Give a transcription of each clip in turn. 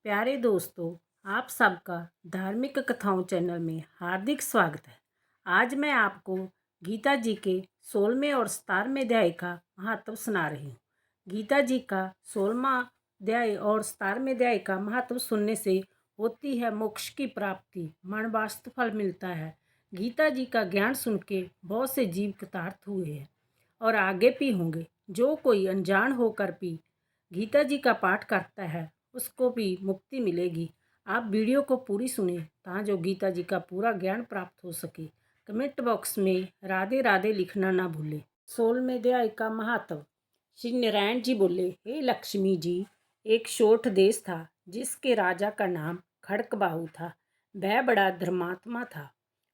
प्यारे दोस्तों, आप सबका धार्मिक कथाओं चैनल में हार्दिक स्वागत है। आज मैं आपको गीता जी के 16वें और 17वें अध्याय का महत्व सुना रही हूँ। गीता जी का 16वां अध्याय और 17वें अध्याय का महत्व सुनने से होती है मोक्ष की प्राप्ति, मन वास्तु फल मिलता है। गीता जी का ज्ञान सुन के बहुत से जीव कृतार्थ हुए हैं और आगे भी होंगे। जो कोई अनजान होकर भी गीता जी का पाठ करता है उसको भी मुक्ति मिलेगी। आप वीडियो को पूरी सुने ताकि जो गीता जी का पूरा ज्ञान प्राप्त हो सके। कमेंट बॉक्स में राधे राधे लिखना ना भूले। 16वें अध्याय का महत्व। श्री नारायण जी बोले, हे लक्ष्मी जी, एक छोट देश था जिसके राजा का नाम खड़कबाहु था। वह बड़ा धर्मात्मा था।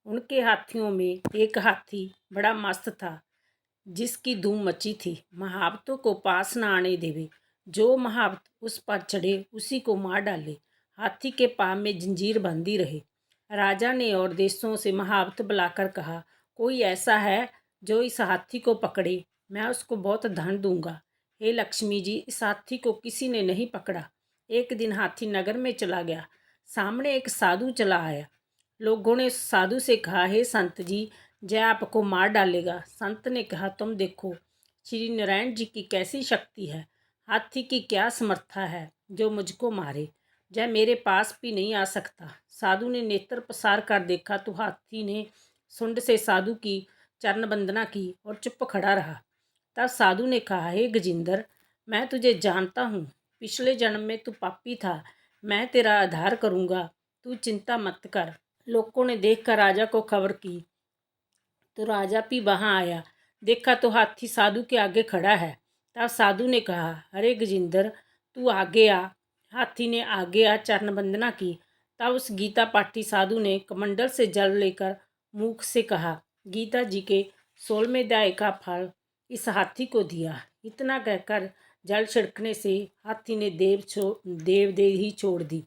उनके हाथियों में एक हाथी बड़ा मस्त था जिसकी धूम मची थी। महावतों को पास न आने देवे। जो महावत उस पर चढ़े उसी को मार डाले। हाथी के पाँव में जंजीर बंधी रहे। राजा ने और देशों से महावत बुलाकर कहा, कोई ऐसा है जो इस हाथी को पकड़े, मैं उसको बहुत धन दूंगा। हे लक्ष्मी जी, इस हाथी को किसी ने नहीं पकड़ा। एक दिन हाथी नगर में चला गया। सामने एक साधु चला आया। लोगों ने उस साधु से कहा, हे संत जी, जय आपको मार डालेगा। संत ने कहा, तुम देखो श्री नारायण जी की कैसी शक्ति है। हाथी की क्या समर्था है जो मुझको मारे। जय मेरे पास भी नहीं आ सकता। साधु ने नेत्र पसार कर देखा तो हाथी ने सुंड से साधु की चरण वंदना की और चुप खड़ा रहा। तब साधु ने कहा, हे गजेंद्र, मैं तुझे जानता हूँ। पिछले जन्म में तू पापी था। मैं तेरा उद्धार करूँगा, तू चिंता मत कर। लोगों ने देखकर राजा को खबर की तो राजा भी वहां आया। देखा तो हाथी साधु के आगे खड़ा है। तब साधु ने कहा, अरे गजेंद्र, तू आगे आ। हाथी ने आगे आ चरण वंदना की। तब उस गीता पाठी साधु ने कमंडल से जल लेकर मुख से कहा, गीता जी के 16वें अध्याय का फल इस हाथी को दिया। इतना कहकर जल छिड़कने से हाथी ने देव ही छोड़ दी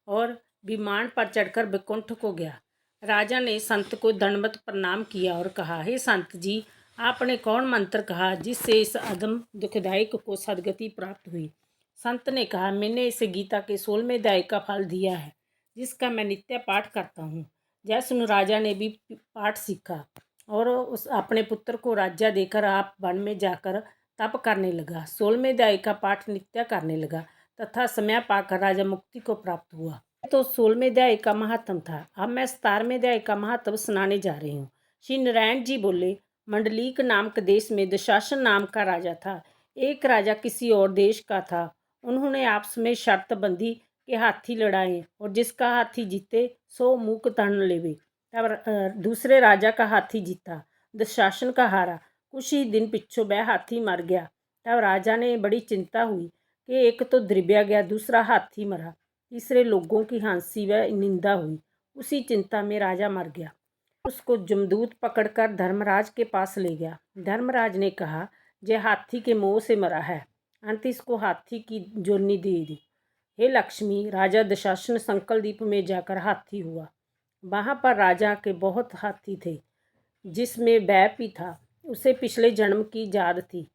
और विमान पर चढ़कर बैकुंठ को गया। राजा ने संत को दंडवत प्रणाम किया और कहा, हे संत जी, आपने कौन मंत्र कहा जिससे इस अदम दुखदायक को सदगति प्राप्त हुई। संत ने कहा, मैंने इसे गीता के 16वें अध्याय का फल दिया है जिसका मैं नित्य पाठ करता हूँ। जय सुन राजा ने भी पाठ सीखा और उस अपने पुत्र को राज्य देकर आप वन में जाकर तप करने लगा। 16वें अध्याय का पाठ नित्य करने लगा तथा समय पाकर राजा मुक्ति को प्राप्त हुआ। तो 16वें अध्याय का महात्म था। अब मैं 17वें अध्याय का महत्व सुनाने जा रही हूँ। श्री नारायण जी बोले, मंडलीक नामक देश में दुशासन नाम का राजा था। एक राजा किसी और देश का था। उन्होंने आपस में शर्त बंधी कि हाथी लड़ाएं और जिसका हाथी जीते सो मुँह तन लेवे। तब दूसरे राजा का हाथी जीता, दुशासन का हारा। कुछ ही दिन पिछों वह हाथी मर गया। तब राजा ने बड़ी चिंता हुई कि एक तो द्रिव्या गया, दूसरा हाथी मरा, तीसरे लोगों की हंसी व निंदा हुई। उसी चिंता में राजा मर गया। उसको जमदूत पकड़कर धर्मराज के पास ले गया। धर्मराज ने कहा, यह हाथी के मोह से मरा है, अंत इसको हाथी की जोनी दे दी। हे लक्ष्मी, राजा दशासन संकल द्वीप में जाकर हाथी हुआ। वहाँ पर राजा के बहुत हाथी थे जिसमें वह भी था। उसे पिछले जन्म की याद थी।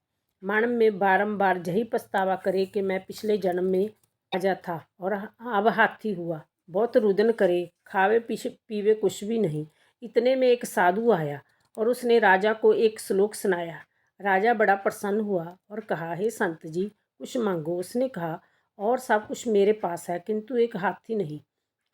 मन में बारंबार यही पछतावा करे कि मैं पिछले जन्म में राजा था और अब हाथी हुआ। बहुत रुदन करे, खावे पीवे कुछ भी नहीं। इतने में एक साधु आया और उसने राजा को एक श्लोक सुनाया। राजा बड़ा प्रसन्न हुआ और कहा, हे संत जी, कुछ मांगो। उसने कहा, और सब कुछ मेरे पास है किंतु एक हाथी नहीं।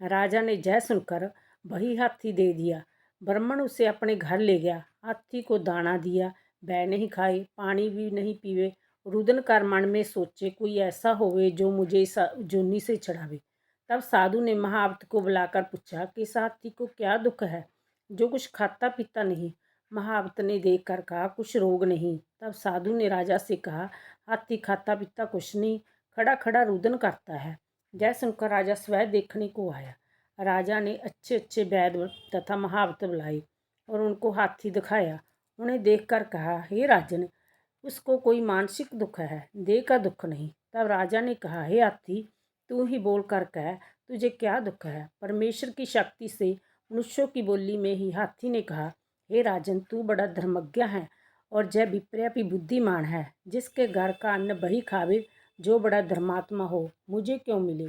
राजा ने जय सुनकर वही हाथी दे दिया। ब्राह्मण उसे अपने घर ले गया। हाथी को दाना दिया, वह नहीं खाए, पानी भी नहीं पीवे। रुदन कर मन में सोचे, कोई ऐसा होवे जो मुझे इस जोनी से छड़ावे। तब साधु ने महावत को बुलाकर पूछा कि इस हाथी को क्या दुख है जो कुछ खाता पीता नहीं। महावत ने देख कर कहा, कुछ रोग नहीं। तब साधु ने राजा से कहा, हाथी खाता पीता कुछ नहीं, खड़ा खड़ा रुदन करता है। जय सुनकर राजा स्वयं देखने को आया। राजा ने अच्छे अच्छे वैद्य तथा महावत बुलाए और उनको हाथी दिखाया। उन्हें देखकर कहा, हे राजन, उसको कोई मानसिक दुख है, देह का दुख नहीं। तब राजा ने कहा, हे हाथी, तू ही बोल कर कह, तुझे क्या दुख है। परमेश्वर की शक्ति से मनुष्यों की बोली में ही हाथी ने कहा, हे राजन, तू बड़ा धर्मज्ञ है और जय विप्रिया भी बुद्धिमान है। जिसके घर का अन्न वही खावे जो बड़ा धर्मात्मा हो, मुझे क्यों मिले।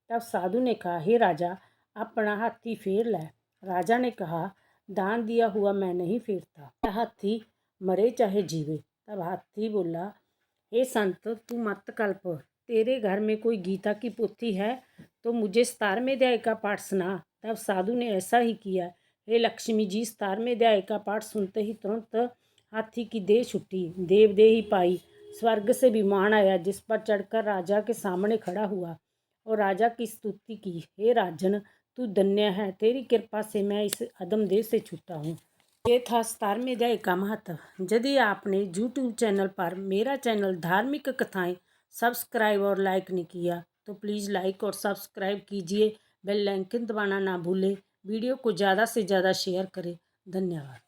तब साधु ने कहा, हे राजा, अपना हाथी फेर लै। राजा ने कहा, दान दिया हुआ मैं नहीं फेरता, हाथी मरे चाहे जीवे। तब हाथी बोला, हे संत, तू मत कल्प, तेरे घर में कोई गीता की पोथी है तो मुझे 17वें अध्याय का पाठ सुना। तब साधु ने ऐसा ही किया। हे लक्ष्मी जी, 17वें अध्याय का पाठ सुनते ही तुरंत हाथी की देह छुट्टी, देवदेह ही पाई। स्वर्ग से विमान आया, जिस पर चढ़कर राजा के सामने खड़ा हुआ और राजा की स्तुति की। हे राजन, तू धन्य है, तेरी कृपा से मैं इस अधम देह से छूटा हूँ। ये था 17वें अध्याय का महत्व। यदि आपने यूट्यूब चैनल पर मेरा चैनल धार्मिक कथाएं सब्सक्राइब और लाइक नहीं किया तो प्लीज़ लाइक और सब्सक्राइब कीजिए। बेल आइकन दबाना ना भूलें। वीडियो को ज़्यादा से ज़्यादा शेयर करें। धन्यवाद।